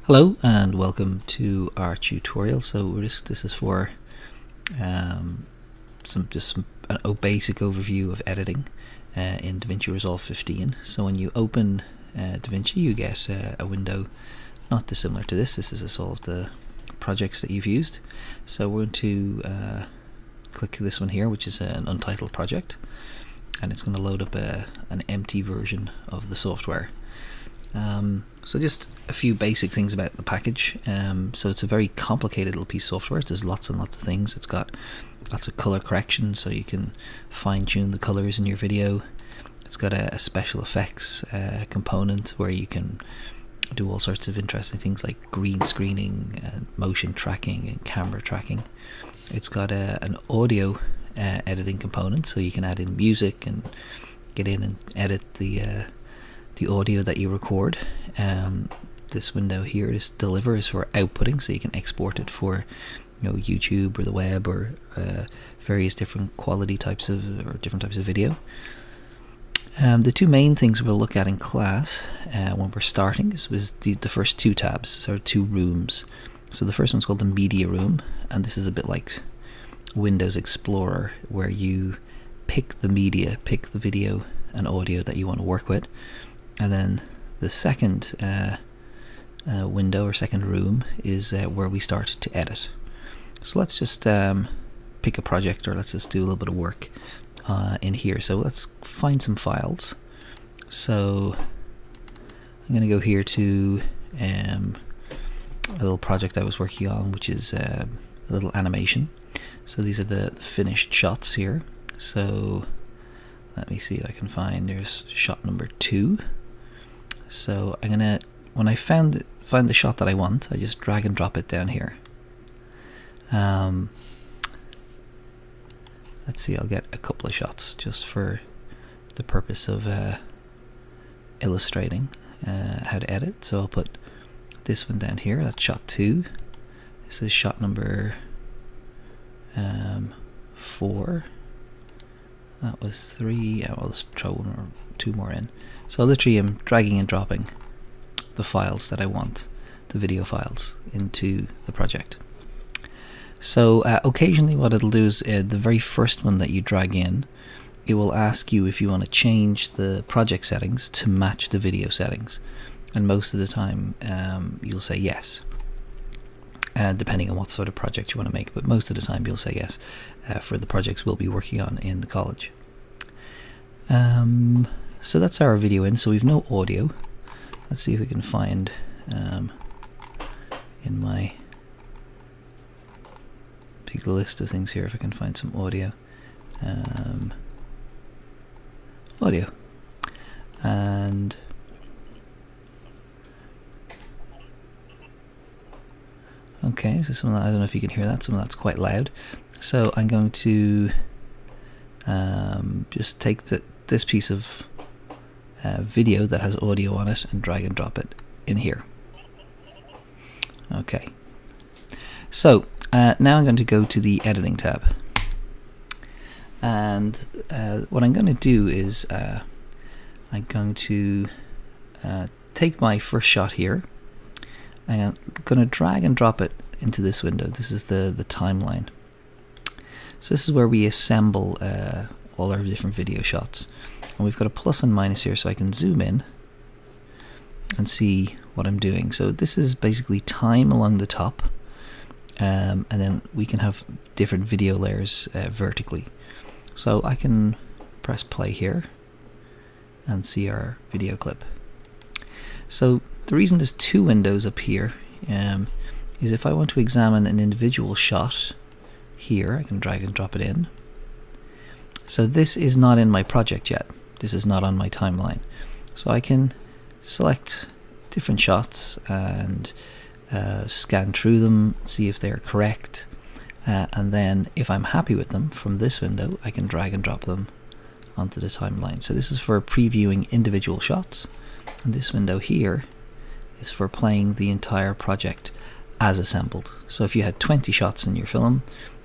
Hello and welcome to our tutorial. So this is for some basic overview of editing in DaVinci Resolve 15. So when you open DaVinci, you get a window not dissimilar to this. This is all of the projects that you've used. So we're going to click this one here, which is an untitled project, and it's going to load up an empty version of the software. So just a few basic things about the package. So it's a very complicated little piece of software. There's lots and lots of things. It's got lots of color correction, so you can fine-tune the colors in your video. It's got a special effects component where you can do all sorts of interesting things like green screening and motion tracking and camera tracking. It's got an audio editing component, so you can add in music and get in and edit the audio that you record. This window here, this deliver, is for outputting, so you can export it for YouTube or the web or various different quality types of or different types of video. The two main things we'll look at in class when we're starting is the first two tabs, so two rooms. So the first one's called the media room, and this is a bit like Windows Explorer, where you pick the media, pick the video and audio that you want to work with. And then the second window or second room is where we start to edit. So let's just pick a project, or let's just do a little bit of work in here. So let's find some files. So I'm going to go here to a little project I was working on, which is a little animation. So these are the finished shots here. So let me see if I can find, there's shot number 2. So I'm gonna, when I find the shot that I want, I just drag and drop it down here. Let's see, I'll get a couple of shots just for the purpose of illustrating how to edit. So I'll put this one down here, that's shot 2. This is shot number 4. That was 3. I'll just try 1 or 2 more in. So literally I'm dragging and dropping the files that I want, the video files, into the project. So occasionally what it'll do is the very first one that you drag in, it will ask you if you want to change the project settings to match the video settings, and most of the time you'll say yes, depending on what sort of project you want to make, but most of the time you'll say yes for the projects we'll be working on in the college. So that's our video in, so we've no audio. Let's see if we can find in my big list of things here, if I can find some audio. Audio. And okay, so some of that, I don't know if you can hear that, some of that's quite loud. So I'm going to just take this piece of video that has audio on it and drag and drop it in here. Okay, so now I'm going to go to the editing tab, and what I'm going to do is I'm going to take my first shot here, and I'm going to drag and drop it into this window. This is the timeline. So this is where we assemble all our different video shots, and we've got a plus and minus here, so I can zoom in and see what I'm doing. So this is basically time along the top, and then we can have different video layers vertically. So I can press play here and see our video clip. So the reason there's 2 windows up here is if I want to examine an individual shot here, I can drag and drop it in. So this is not in my project yet. This is not on my timeline. So I can select different shots and scan through them, see if they're correct, and then if I'm happy with them from this window, I can drag and drop them onto the timeline. So this is for previewing individual shots, and this window here is for playing the entire project as assembled. So if you had 20 shots in your film,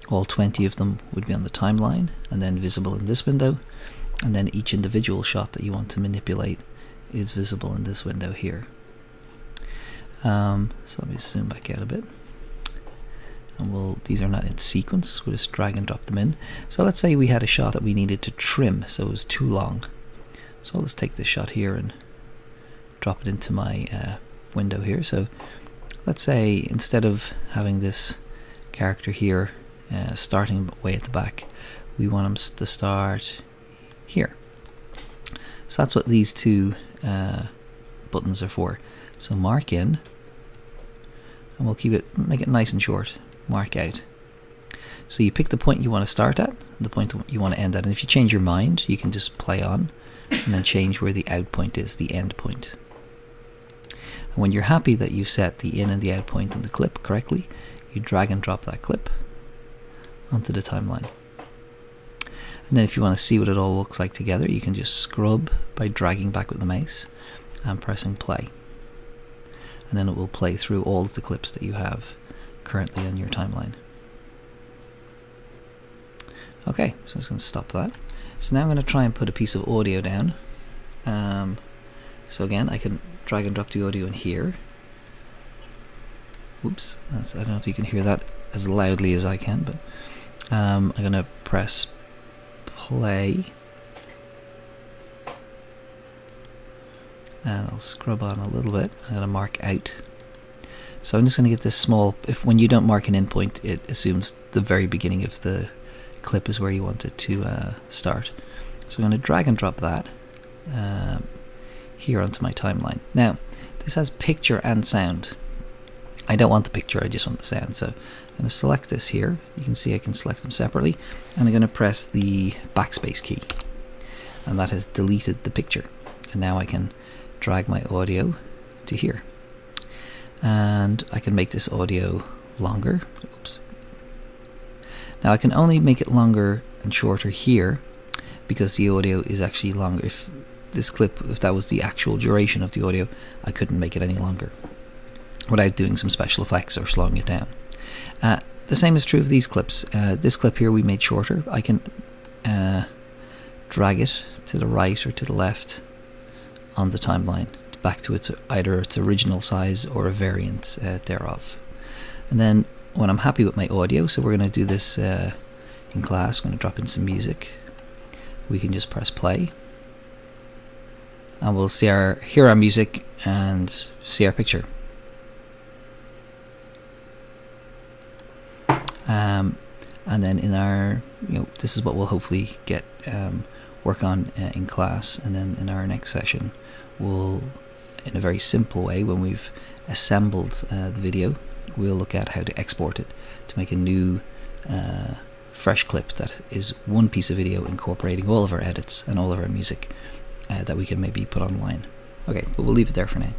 all 20 of them would be on the timeline and then visible in this window, and then each individual shot that you want to manipulate is visible in this window here. So let me zoom back out a bit. And these are not in sequence, we'll just drag and drop them in. So let's say we had a shot that we needed to trim, so it was too long. So I'll just take this shot here and drop it into my window here. So let's say instead of having this character here starting way at the back, we want them to start here. So that's what these two buttons are for. So mark in, and we'll make it nice and short. Mark out. So you pick the point you want to start at, the point you want to end at, and if you change your mind, you can just play on and then change where the out point is, the end point. And when you're happy that you've set the in and the out point on the clip correctly, you drag and drop that clip onto the timeline. And then if you want to see what it all looks like together, you can just scrub by dragging back with the mouse and pressing play. And then it will play through all of the clips that you have currently on your timeline. Okay, so I'm just going to stop that. So now I'm going to try and put a piece of audio down. So again, I can drag and drop the audio in here. Whoops, I don't know if you can hear that as loudly as I can, but I'm going to press play. And I'll scrub on a little bit. I'm going to mark out. So I'm just going to get this small, when you don't mark an endpoint, it assumes the very beginning of the clip is where you want it to start. So I'm going to drag and drop that here onto my timeline. Now, this has picture and sound. I don't want the picture, I just want the sound. So I'm going to select this here. You can see I can select them separately. And I'm going to press the backspace key. And that has deleted the picture. And now I can drag my audio to here. And I can make this audio longer. Oops. Now I can only make it longer and shorter here because the audio is actually longer. If this clip, if that was the actual duration of the audio, I couldn't make it any longer without doing some special effects or slowing it down. The same is true of these clips. This clip here we made shorter. I can drag it to the right or to the left on the timeline back to either its original size or a variant thereof. And then when I'm happy with my audio, so we're going to do this in class, I'm going to drop in some music. We can just press play and we'll hear our music and see our picture. And then in our, this is what we'll hopefully get work on in class, and then in our next session we'll, in a very simple way, when we've assembled the video, we'll look at how to export it to make a new fresh clip that is one piece of video incorporating all of our edits and all of our music that we can maybe put online. Okay, but we'll leave it there for now.